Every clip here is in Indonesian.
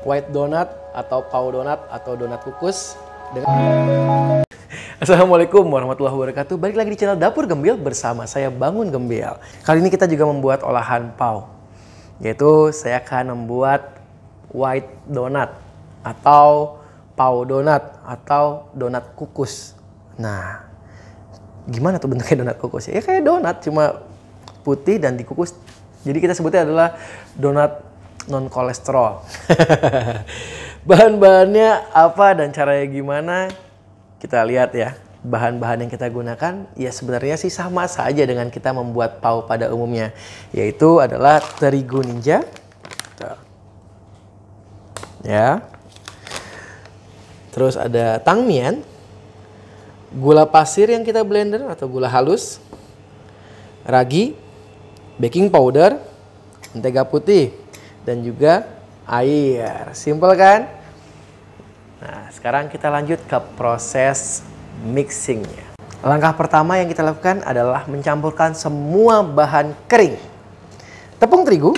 White donut atau pau donat atau donat kukus dengan... Assalamualaikum warahmatullahi wabarakatuh. Balik lagi di channel Dapur Gembil bersama saya Bangun Gembil. Kali ini kita juga membuat olahan pau, yaitu saya akan membuat white donut atau pau donat atau donat kukus. Nah, gimana tuh bentuknya donat kukus? Ya kayak donat cuma putih dan dikukus. Jadi kita sebutnya adalah donat non kolesterol. Bahan-bahannya apa dan caranya gimana? Kita lihat ya. Bahan-bahan yang kita gunakan ya sebenarnya sih sama saja dengan kita membuat pau pada umumnya, yaitu adalah terigu ninja. Ya. Terus ada tangmian, gula pasir yang kita blender atau gula halus, ragi, baking powder, mentega putih, dan juga air. Simpel kan? Nah, sekarang kita lanjut ke proses mixingnya. Langkah pertama yang kita lakukan adalah mencampurkan semua bahan kering. Tepung terigu,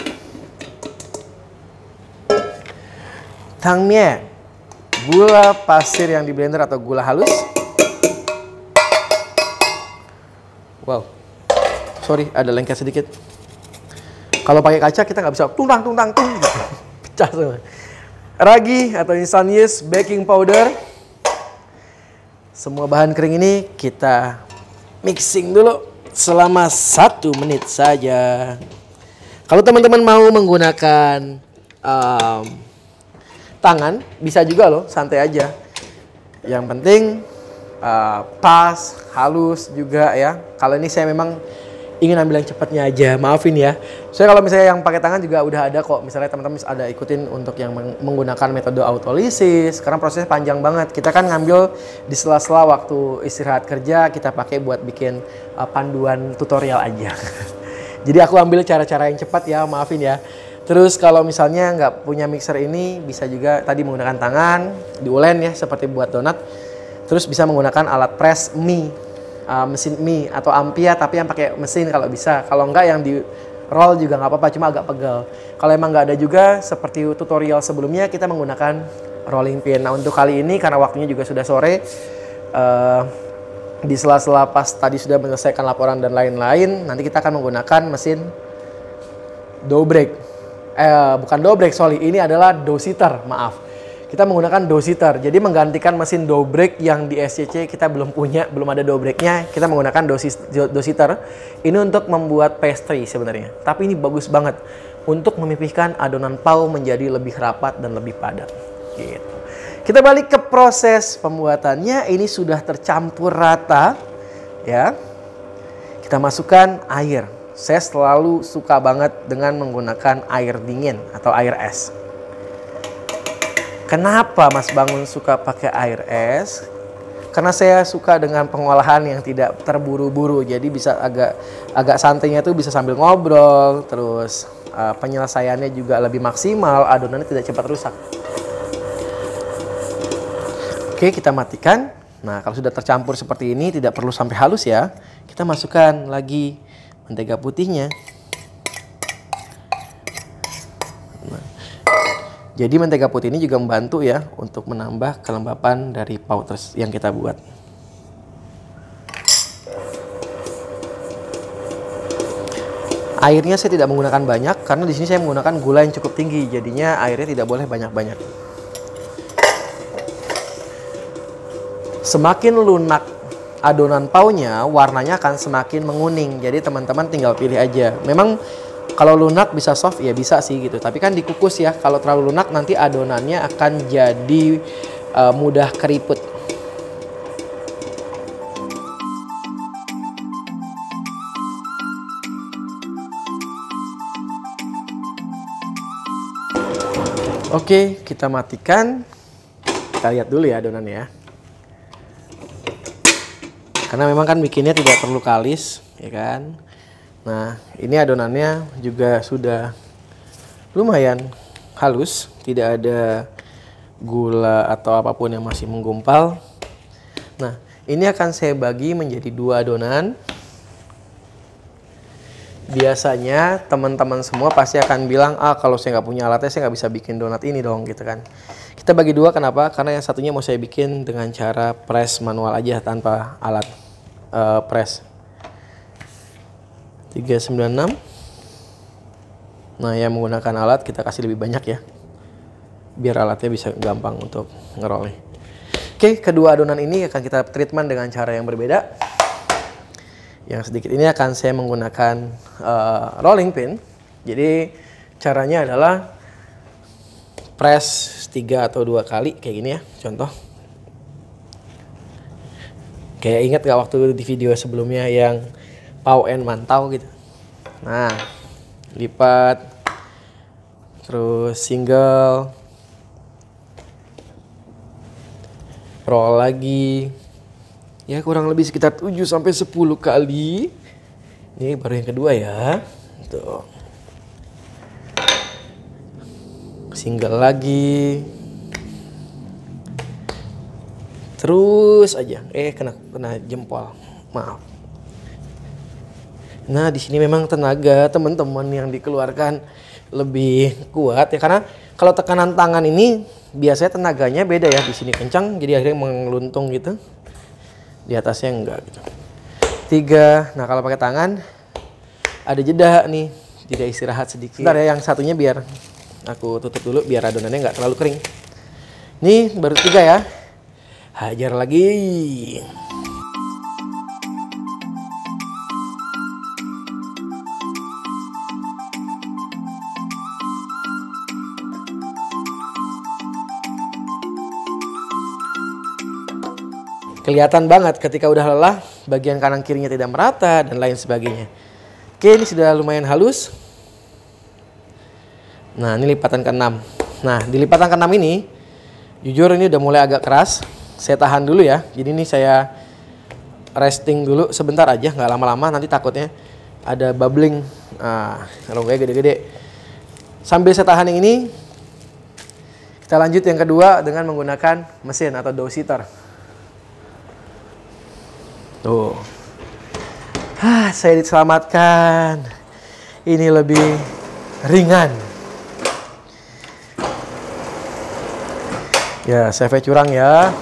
tangmian, gula pasir yang di blender atau gula halus. Wow, sorry ada lengket sedikit. Kalau pakai kaca kita nggak bisa tung pecah semua. Ragi atau instant yeast, baking powder. Semua bahan kering ini kita mixing dulu selama 1 menit saja. Kalau teman-teman mau menggunakan tangan bisa juga loh, santai aja. Yang penting pas, halus juga ya. Kalau ini saya memang ingin ambil yang cepatnya aja, maafin ya. Soalnya kalau misalnya yang pakai tangan juga udah ada kok. Misalnya teman-teman ada ikutin untuk yang menggunakan metode autolisis. Karena prosesnya panjang banget. Kita kan ngambil di sela-sela waktu istirahat kerja, kita pakai buat bikin panduan tutorial aja. Jadi aku ambil cara-cara yang cepat ya, maafin ya. Terus kalau misalnya nggak punya mixer ini, bisa juga tadi menggunakan tangan, diulen ya, seperti buat donat. Terus bisa menggunakan alat press mie. Mesin mie atau ampia tapi yang pakai mesin kalau bisa. Kalau enggak yang di roll juga nggak apa-apa, cuma agak pegal. Kalau emang nggak ada juga seperti tutorial sebelumnya kita menggunakan rolling pin. Nah untuk kali ini karena waktunya juga sudah sore, di sela-sela pas tadi sudah menyelesaikan laporan dan lain-lain, nanti kita akan menggunakan mesin dobrek. Bukan dobrek, sorry, ini adalah dositter, maaf. Kita menggunakan dositter, jadi menggantikan mesin dobrek yang di SCC kita belum punya, belum ada dobreknya. Kita menggunakan dositter. Ini untuk membuat pastry sebenarnya, tapi ini bagus banget untuk memipihkan adonan pau menjadi lebih rapat dan lebih padat. Gitu. Kita balik ke proses pembuatannya. Ini sudah tercampur rata, ya. Kita masukkan air. Saya selalu suka banget dengan menggunakan air dingin atau air es. Kenapa Mas Bangun suka pakai air es? Karena saya suka dengan pengolahan yang tidak terburu-buru. Jadi bisa agak santainya tuh bisa sambil ngobrol. Terus penyelesaiannya juga lebih maksimal. Adonannya tidak cepat rusak. Oke, kita matikan. Nah, kalau sudah tercampur seperti ini tidak perlu sampai halus ya. Kita masukkan lagi mentega putihnya. Jadi mentega putih ini juga membantu ya untuk menambah kelembapan dari pau yang kita buat. Airnya saya tidak menggunakan banyak karena di sini saya menggunakan gula yang cukup tinggi, jadinya airnya tidak boleh banyak-banyak. Semakin lunak adonan paunya, warnanya akan semakin menguning. Jadi teman-teman tinggal pilih aja. Memang kalau lunak bisa soft ya bisa sih gitu. Tapi kan dikukus ya. Kalau terlalu lunak nanti adonannya akan jadi mudah keriput. Oke, kita matikan. Kita lihat dulu ya adonannya ya. Karena memang kan bikinnya tidak perlu kalis, ya kan. Nah, ini adonannya juga sudah lumayan halus, tidak ada gula atau apapun yang masih menggumpal. Nah, ini akan saya bagi menjadi 2 adonan. Biasanya teman-teman semua pasti akan bilang, kalau saya nggak punya alatnya saya nggak bisa bikin donat ini dong gitu kan. Kita bagi 2, kenapa? Karena yang satunya mau saya bikin dengan cara press manual aja tanpa alat press. 396. Nah, yang menggunakan alat kita kasih lebih banyak ya, biar alatnya bisa gampang untuk ngerolnya. Oke, kedua adonan ini akan kita treatment dengan cara yang berbeda. Yang sedikit ini akan saya menggunakan rolling pin. Jadi caranya adalah press 3 atau 2 kali kayak gini ya, contoh. Kayak ingat gak waktu di video sebelumnya yang pau and mantau gitu. Nah, lipat, terus single, roll lagi. Ya kurang lebih sekitar 7-10 kali. Ini baru yang kedua ya. Tuh. Single lagi. Terus aja. Kena jempol. Maaf. Nah, di sini memang tenaga teman-teman yang dikeluarkan lebih kuat ya, karena kalau tekanan tangan ini biasanya tenaganya beda ya. Di sini kencang jadi akhirnya mengeluntung gitu. Di atasnya enggak gitu. 3. Nah, kalau pakai tangan ada jeda nih, tidak istirahat sedikit. Bentar ya, yang satunya biar aku tutup dulu biar adonannya nggak terlalu kering. Nih baru 3 ya. Hajar lagi. Kelihatan banget ketika udah lelah, bagian kanan kirinya tidak merata dan lain sebagainya. Oke, ini sudah lumayan halus. Nah, ini lipatan ke-6. Nah, di lipatan ke-6 ini, jujur ini udah mulai agak keras. Saya tahan dulu ya. Jadi ini saya resting dulu sebentar aja, nggak lama-lama. Nanti takutnya ada bubbling. Nah, kalau kayak gede-gede. Sambil saya tahan yang ini, kita lanjut yang kedua dengan menggunakan mesin atau dough setter. Tuh. Saya diselamatkan. Ini lebih ringan. Ya, saya curang ya.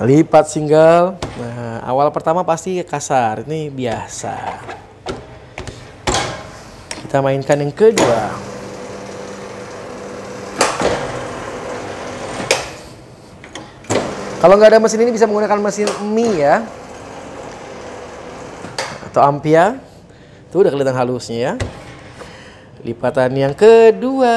Lipat single. Nah, awal pertama pasti kasar. Ini biasa. Kita mainkan yang kedua. Kalau nggak ada mesin ini bisa menggunakan mesin mie ya, atau ampia. Tuh udah kelihatan halusnya ya. Lipatan yang kedua.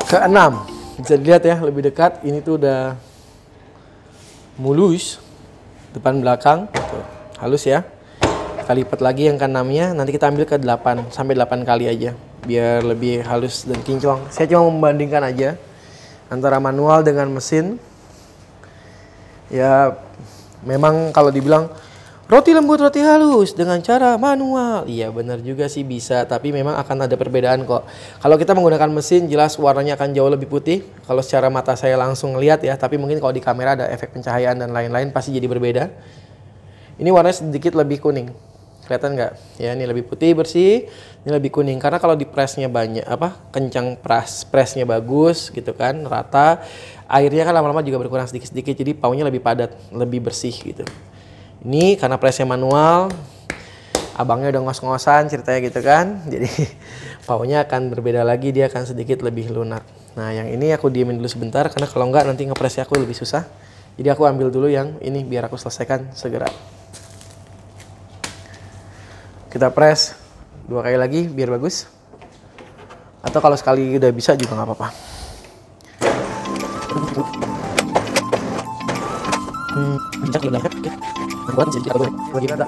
Ke-6. Bisa dilihat ya lebih dekat, ini tuh udah mulus depan belakang, tuh, halus ya. Kita lipat lagi yang ke-6-nya, nanti kita ambil ke 8 sampai 8 kali aja biar lebih halus dan kinclong. Saya cuma membandingkan aja antara manual dengan mesin. Ya memang kalau dibilang roti lembut, roti halus dengan cara manual. Iya benar juga sih bisa, tapi memang akan ada perbedaan kok. Kalau kita menggunakan mesin jelas warnanya akan jauh lebih putih. Kalau secara mata saya langsung lihat ya, tapi mungkin kalau di kamera ada efek pencahayaan dan lain-lain pasti jadi berbeda. Ini warnanya sedikit lebih kuning. Kelihatan nggak? Ya ini lebih putih bersih, ini lebih kuning. Karena kalau di pressnya banyak kencang pressnya bagus gitu kan, rata. Airnya kan lama-lama juga berkurang sedikit-sedikit, jadi paunya lebih padat, lebih bersih gitu. Ini karena pressnya manual, abangnya udah ngos-ngosan ceritanya gitu kan, jadi paunya akan berbeda lagi, dia akan sedikit lebih lunak. Nah yang ini aku diemin dulu sebentar, karena kalau enggak nanti ngepresnya aku lebih susah. Jadi aku ambil dulu yang ini biar aku selesaikan segera. Kita press 2 kali lagi biar bagus. Atau kalau sekali udah bisa juga nggak apa-apa.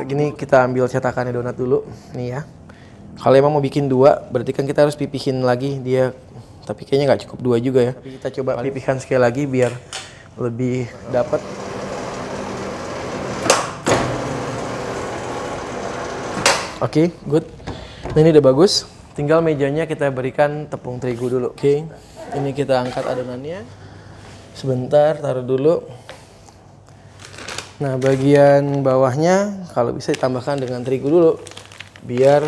Gini kita ambil cetakannya donat dulu nih ya. Kalau emang mau bikin 2 berarti kan kita harus pipihin lagi dia, tapi kayaknya nggak cukup 2 juga ya. Tapi kita coba pipihkan sekali lagi biar lebih dapat. Oke, good. Nah ini udah bagus. Tinggal mejanya kita berikan tepung terigu dulu. Oke, ini kita angkat adonannya. Sebentar, taruh dulu. Nah bagian bawahnya kalau bisa ditambahkan dengan terigu dulu. Biar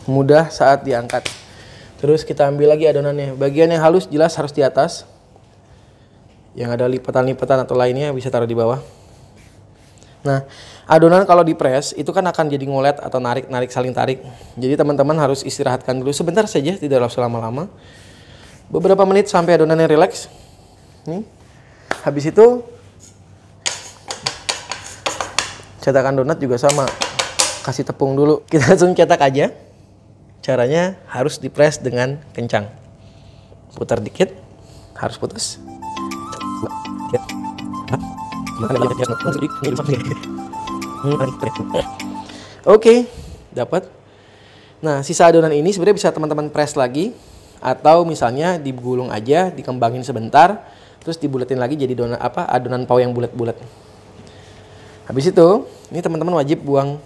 mudah saat diangkat. Terus kita ambil lagi adonannya. Bagian yang halus jelas harus di atas. Yang ada lipatan-lipatan atau lainnya bisa taruh di bawah. Nah, adonan kalau dipres itu kan akan jadi ngolet atau narik saling tarik. Jadi teman-teman harus istirahatkan dulu sebentar saja, tidak usah lama-lama. Beberapa menit sampai adonannya rileks. Nih. Habis itu cetakan donat juga sama. Kasih tepung dulu. Kita langsung cetak aja. Caranya harus dipres dengan kencang. Putar dikit, harus putus. Oke, dapat. Nah, sisa adonan ini sebenarnya bisa teman-teman press lagi atau misalnya digulung aja, dikembangin sebentar, terus dibuletin lagi jadi adonan pau yang bulat-bulat. Habis itu, ini teman-teman wajib buang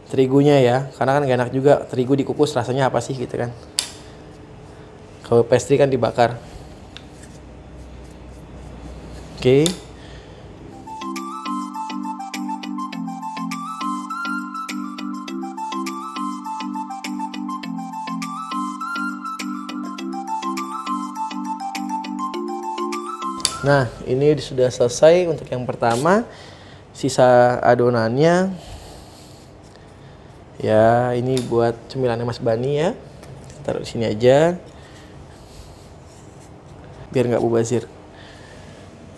terigunya ya, karena kan gak enak juga terigu dikukus rasanya apa sih gitu kan. Kalau pastry kan dibakar. Oke. Nah, ini sudah selesai untuk yang pertama. Sisa adonannya ya, ini buat cemilannya Mas Bani ya. Taruh di sini aja. Biar nggak mubazir.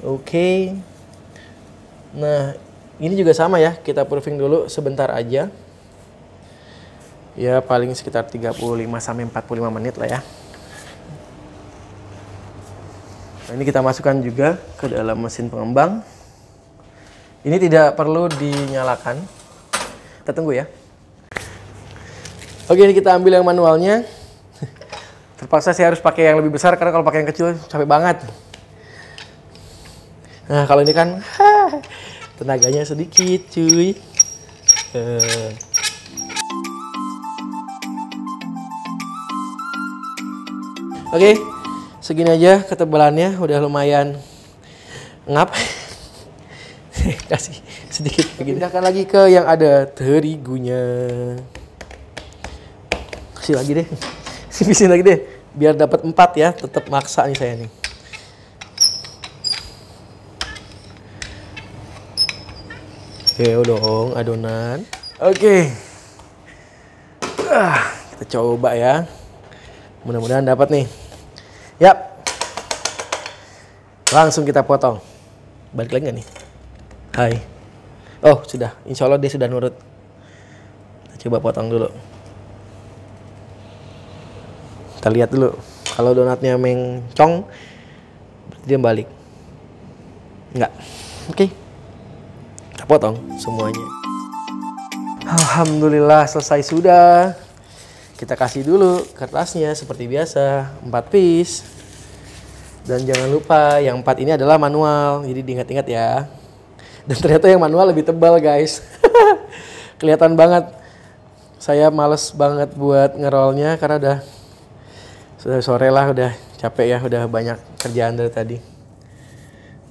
Oke. Nah, ini juga sama ya, kita proofing dulu sebentar aja. Ya, paling sekitar 35 sampai 45 menit lah ya. Nah, ini kita masukkan juga ke dalam mesin pengembang. Ini tidak perlu dinyalakan. Kita tunggu ya. Oke, ini kita ambil yang manualnya. Terpaksa saya harus pakai yang lebih besar karena kalau pakai yang kecil capek banget. Nah, kalau ini kan tenaganya sedikit, cuy. Oke, segini aja ketebalannya, udah lumayan ngap. Kasih sedikit begini. Pindahkan lagi ke yang ada terigunya. Kasih lagi deh. Sipisin lagi deh. Biar dapat 4 ya, tetap maksa nih saya nih. Oke dong adonan. Oke. Kita coba ya. Mudah-mudahan dapat nih. Yap. Langsung kita potong. Balik lagi nggak nih? Hai. Oh sudah. Insya Allah dia sudah nurut. Kita coba potong dulu. Kita lihat dulu. Kalau donatnya mencong, berarti dia balik. Enggak. Oke. Kita potong semuanya. Alhamdulillah selesai sudah. Kita kasih dulu kertasnya seperti biasa, 4 piece. Dan jangan lupa yang 4 ini adalah manual, jadi diingat-ingat ya. Dan ternyata yang manual lebih tebal guys. Kelihatan banget. Saya males banget buat ngerolnya karena sudah sore lah, udah capek ya, udah banyak kerjaan dari tadi.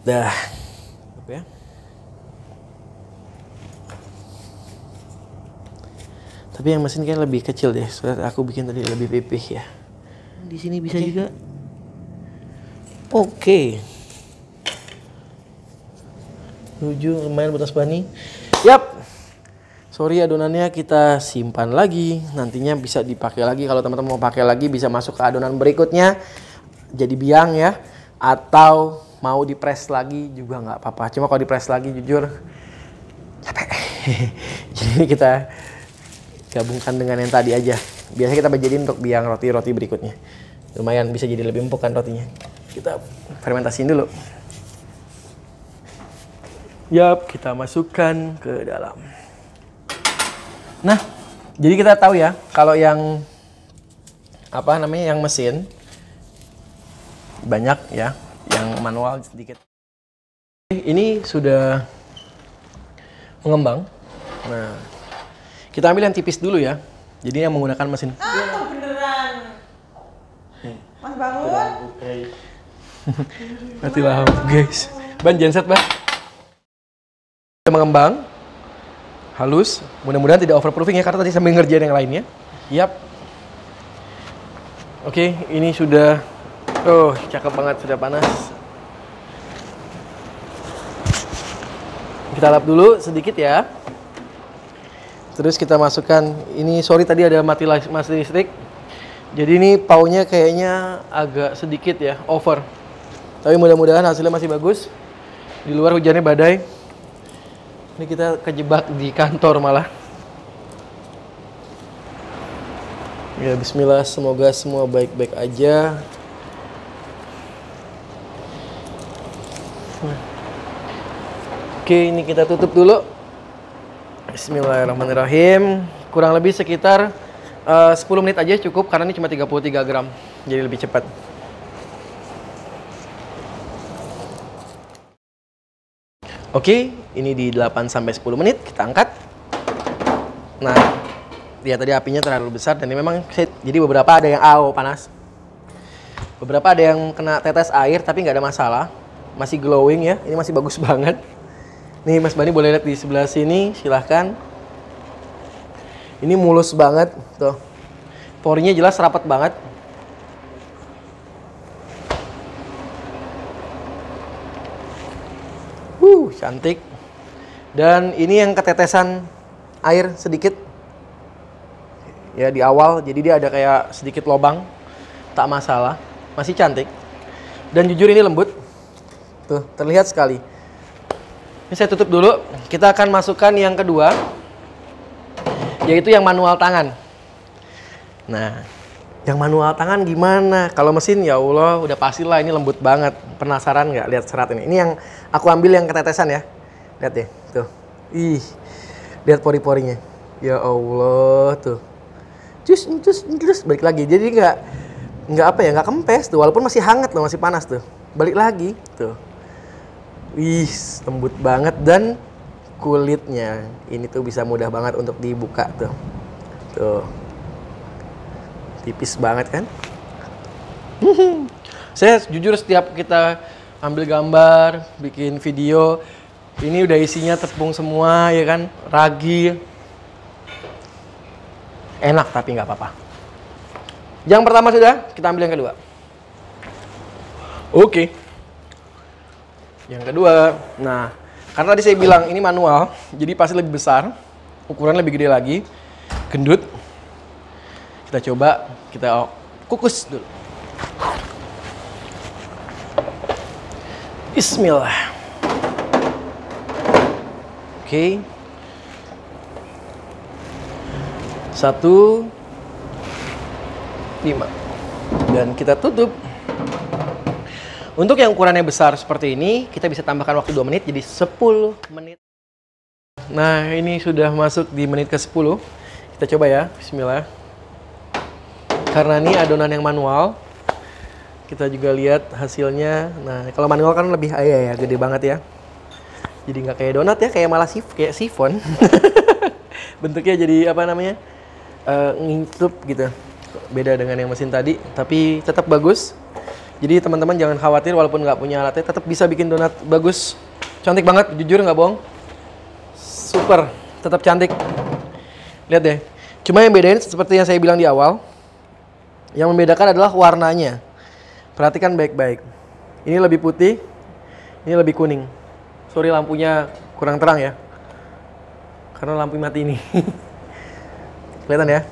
Dah. Ya. Tapi yang mesin kan lebih kecil deh. Soalnya aku bikin tadi lebih pipih ya. Di sini bisa juga. Oke. Lumayan buat Mas Bani. Yap. Sorry adonannya kita simpan lagi. Nantinya bisa dipakai lagi. Kalau teman-teman mau pakai lagi bisa masuk ke adonan berikutnya. Jadi biang ya. Atau mau dipres lagi juga nggak apa-apa. Cuma kalau dipres lagi jujur Capek. Jadi kita gabungkan dengan yang tadi aja. Biasanya kita jadiin untuk biang roti-roti berikutnya. Lumayan bisa jadi lebih empuk kan rotinya. Kita fermentasiin dulu. Yap, kita masukkan ke dalam. Nah, jadi kita tahu ya, kalau yang apa namanya, yang mesin banyak ya, yang manual sedikit. Ini sudah mengembang. Nah, kita ambil yang tipis dulu ya. Jadi yang menggunakan mesin. Beneran. Mas bangun. Mati lampu guys. Ban genset ban. Sudah mengembang. Halus. Mudah-mudahan tidak overproofing ya, karena tadi sambil ngerjain yang lainnya. Yap. Oke, ini sudah. Oh, cakep banget, sudah panas. Kita lap dulu sedikit ya. Terus kita masukkan, ini sorry tadi ada mati listrik. Jadi ini paunya kayaknya agak sedikit ya, over. Tapi mudah-mudahan hasilnya masih bagus. Di luar hujannya badai. Ini kita kejebak di kantor malah. Ya bismillah, semoga semua baik-baik aja. Oke, ini kita tutup dulu. Bismillahirrahmanirrahim. Kurang lebih sekitar 10 menit aja cukup, karena ini cuma 33 gram. Jadi lebih cepat. Oke, ini di 8-10 menit kita angkat. Nah, ya tadi apinya terlalu besar dan ini memang jadi beberapa ada yang panas. Beberapa ada yang kena tetes air tapi nggak ada masalah. Masih glowing ya, ini masih bagus banget. Nih Mas Bani boleh lihat di sebelah sini, silahkan. Ini mulus banget, tuh. Porinya jelas rapat banget. Cantik. Dan ini yang ketetesan air sedikit. Ya di awal, jadi dia ada kayak sedikit lobang. Tak masalah, masih cantik. Dan jujur ini lembut. Tuh, terlihat sekali. Ini saya tutup dulu. Kita akan masukkan yang kedua, yaitu yang manual tangan. Nah, yang manual tangan gimana? Kalau mesin ya Allah, udah pastilah ini lembut banget. Penasaran nggak lihat serat ini? Ini yang aku ambil yang ketetesan ya. Lihat deh, tuh. Ih, lihat pori-porinya. Ya Allah, tuh. Cus, balik lagi. Jadi nggak apa ya, nggak kempes tuh. Walaupun masih hangat loh, masih panas tuh. Balik lagi, tuh. Wih, lembut banget dan kulitnya ini tuh bisa mudah banget untuk dibuka tuh. Tuh. Tipis banget kan? Saya jujur setiap kita ambil gambar, bikin video, ini udah isinya tepung semua ya kan, ragi. Enak tapi nggak apa-apa. Yang pertama sudah, kita ambil yang kedua. Oke. Yang kedua, nah karena tadi saya bilang ini manual, jadi pasti lebih besar, ukuran lebih gede lagi, gendut. Kita coba, kita kukus dulu. Bismillah. Oke. 1, 5. Dan kita tutup. Untuk yang ukurannya besar seperti ini, kita bisa tambahkan waktu 2 menit jadi 10 menit. Nah, ini sudah masuk di menit ke-10. Kita coba ya, bismillah. Karena ini adonan yang manual, kita juga lihat hasilnya. Nah, kalau manual kan lebih ya, gede banget ya. Jadi nggak kayak donat ya, kayak malah kayak sifon. Bentuknya jadi apa namanya? Ngingkup gitu. Beda dengan yang mesin tadi, tapi tetap bagus. Jadi teman-teman jangan khawatir, walaupun nggak punya alatnya, tetap bisa bikin donat bagus. Cantik banget, jujur nggak bohong. Super, tetap cantik. Lihat deh. Cuma yang bedain seperti yang saya bilang di awal, yang membedakan adalah warnanya. Perhatikan baik-baik. Ini lebih putih, ini lebih kuning. Sorry lampunya kurang terang ya, karena lampu mati ini. Kelihatan ya?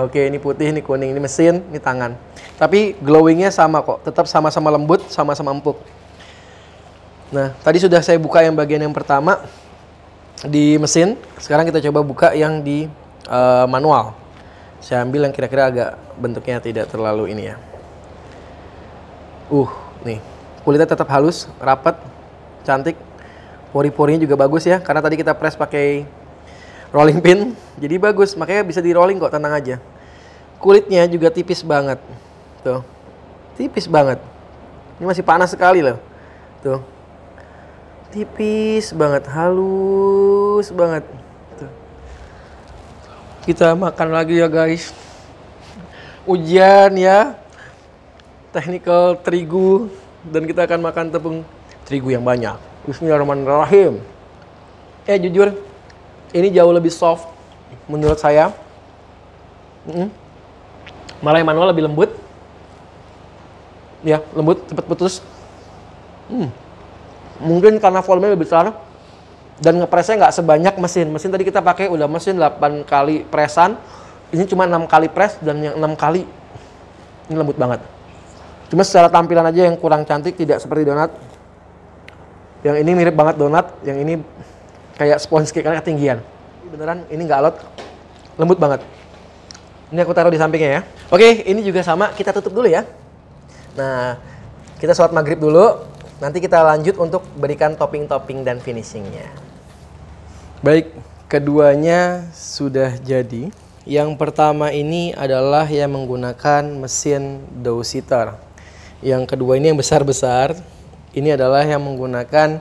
Oke, ini putih, ini kuning, ini mesin, ini tangan. Tapi glowingnya sama kok, tetap sama-sama lembut, sama-sama empuk. Nah, tadi sudah saya buka yang bagian yang pertama. di mesin. Sekarang kita coba buka yang di manual. Saya ambil yang kira-kira agak bentuknya tidak terlalu ini ya. Nih. Kulitnya tetap halus, rapat, cantik. Pori-porinya juga bagus ya, karena tadi kita press pakai rolling pin. Jadi bagus, makanya bisa di rolling kok, tenang aja. Kulitnya juga tipis banget. Tuh. Tipis banget. Ini masih panas sekali loh. Tuh. Tipis banget, halus banget. Tuh. Kita makan lagi ya guys. Ujian ya. Technical terigu. Dan kita akan makan tepung terigu yang banyak. Bismillahirrahmanirrahim. Jujur, ini jauh lebih soft menurut saya. Malah yang manual lebih lembut. Ya, lembut, cepat putus. Mungkin karena volumenya lebih besar dan ngepresnya nggak sebanyak mesin. Mesin tadi kita pakai udah mesin 8 kali presan. Ini cuma 6 kali press dan yang 6 kali ini lembut banget. Cuma secara tampilan aja yang kurang cantik, tidak seperti donat. Yang ini mirip banget donat, yang ini kayak sponge cake karena ketinggian. Beneran ini nggak alot, lembut banget. Ini aku taruh di sampingnya ya. Oke, ini juga sama, kita tutup dulu ya. Nah, kita sholat maghrib dulu. Nanti kita lanjut untuk berikan topping-topping dan finishingnya. Baik, keduanya sudah jadi. Yang pertama ini adalah yang menggunakan mesin dough setter. Yang kedua ini yang besar-besar. Ini adalah yang menggunakan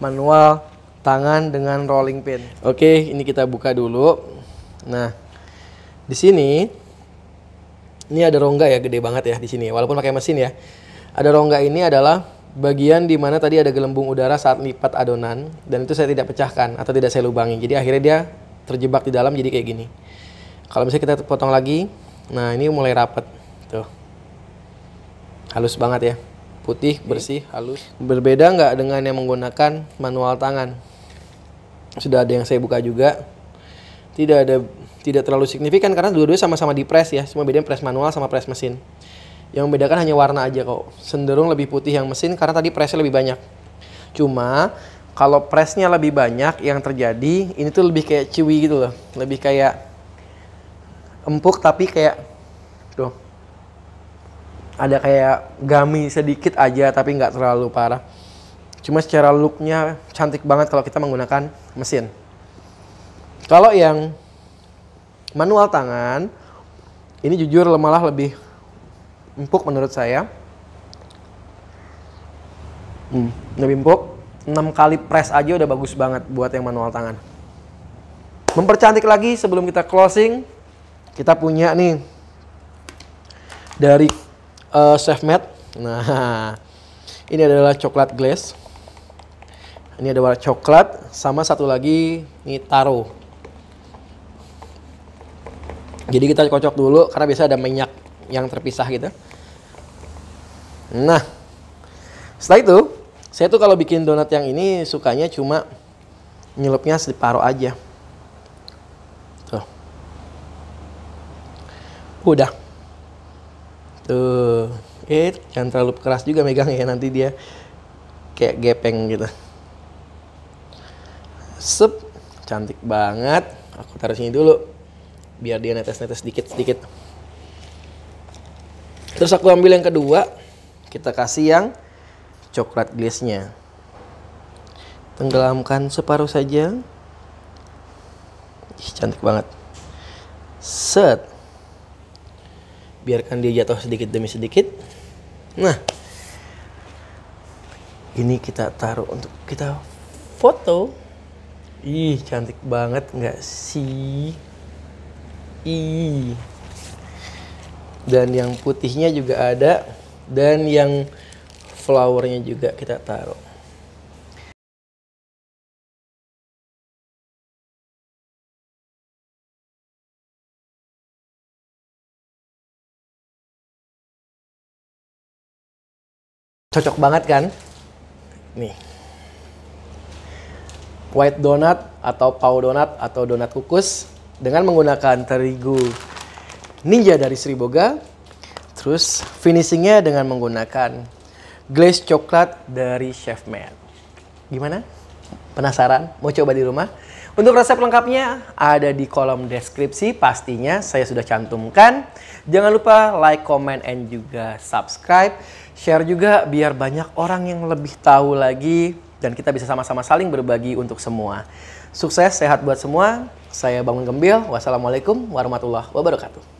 manual tangan dengan rolling pin. Oke, ini kita buka dulu. Nah, di sini ini ada rongga ya, gede banget ya di sini. Walaupun pakai mesin ya. Ada rongga ini adalah bagian di mana tadi ada gelembung udara saat lipat adonan, dan itu saya tidak pecahkan atau tidak saya lubangi. Jadi akhirnya dia terjebak di dalam jadi kayak gini. Kalau misalnya kita potong lagi, nah ini mulai rapat. Tuh. Halus banget ya. Putih, bersih, halus. Berbeda nggak dengan yang menggunakan manual tangan? Sudah ada yang saya buka juga. Tidak terlalu signifikan karena dua-duanya sama-sama di press ya. Cuma bedanya press manual sama press mesin. Yang membedakan hanya warna aja kok. Cenderung lebih putih yang mesin karena tadi pressnya lebih banyak. Cuma kalau pressnya lebih banyak, yang terjadi ini tuh lebih kayak chewy gitu loh. Lebih kayak empuk tapi kayak tuh. Ada kayak gummy sedikit aja tapi nggak terlalu parah. Cuma secara looknya cantik banget kalau kita menggunakan mesin. Kalau yang manual tangan, ini jujur malah lebih empuk menurut saya. Lebih empuk. 6 kali press aja udah bagus banget buat yang manual tangan. Mempercantik lagi sebelum kita closing, kita punya nih dari Chef Matt. Nah, ini adalah coklat glaze. Ini ada warna coklat, sama satu lagi ini taro. Jadi kita kocok dulu karena biasa ada minyak yang terpisah gitu. Nah, setelah itu saya tuh kalau bikin donat yang ini sukanya cuma nyelupnya separuh aja. Tuh. Udah. Tuh. Jangan terlalu keras juga megangnya, nanti dia kayak gepeng gitu. Sep, cantik banget. Aku taruh sini dulu biar dia netes-netes sedikit-sedikit. Terus aku ambil yang kedua, kita kasih yang coklat glaze-nya. Tenggelamkan separuh saja. Ih, cantik banget. Set. Biarkan dia jatuh sedikit demi sedikit. Nah, ini kita taruh untuk kita foto. Ih, cantik banget nggak sih? Ih. Dan yang putihnya juga ada, dan yang flowernya juga kita taruh. Cocok banget kan? Nih. White donut atau pau donut atau donat kukus dengan menggunakan terigu Ninja dari Sri Boga. Terus finishingnya dengan menggunakan glaze coklat dari Chef Matt. Gimana? Penasaran? Mau coba di rumah? Untuk resep lengkapnya ada di kolom deskripsi, pastinya saya sudah cantumkan. Jangan lupa like, comment, and juga subscribe. Share juga biar banyak orang yang lebih tahu lagi dan kita bisa sama-sama saling berbagi untuk semua. Sukses, sehat buat semua. Saya Bangun Gembil. Wassalamualaikum warahmatullahi wabarakatuh.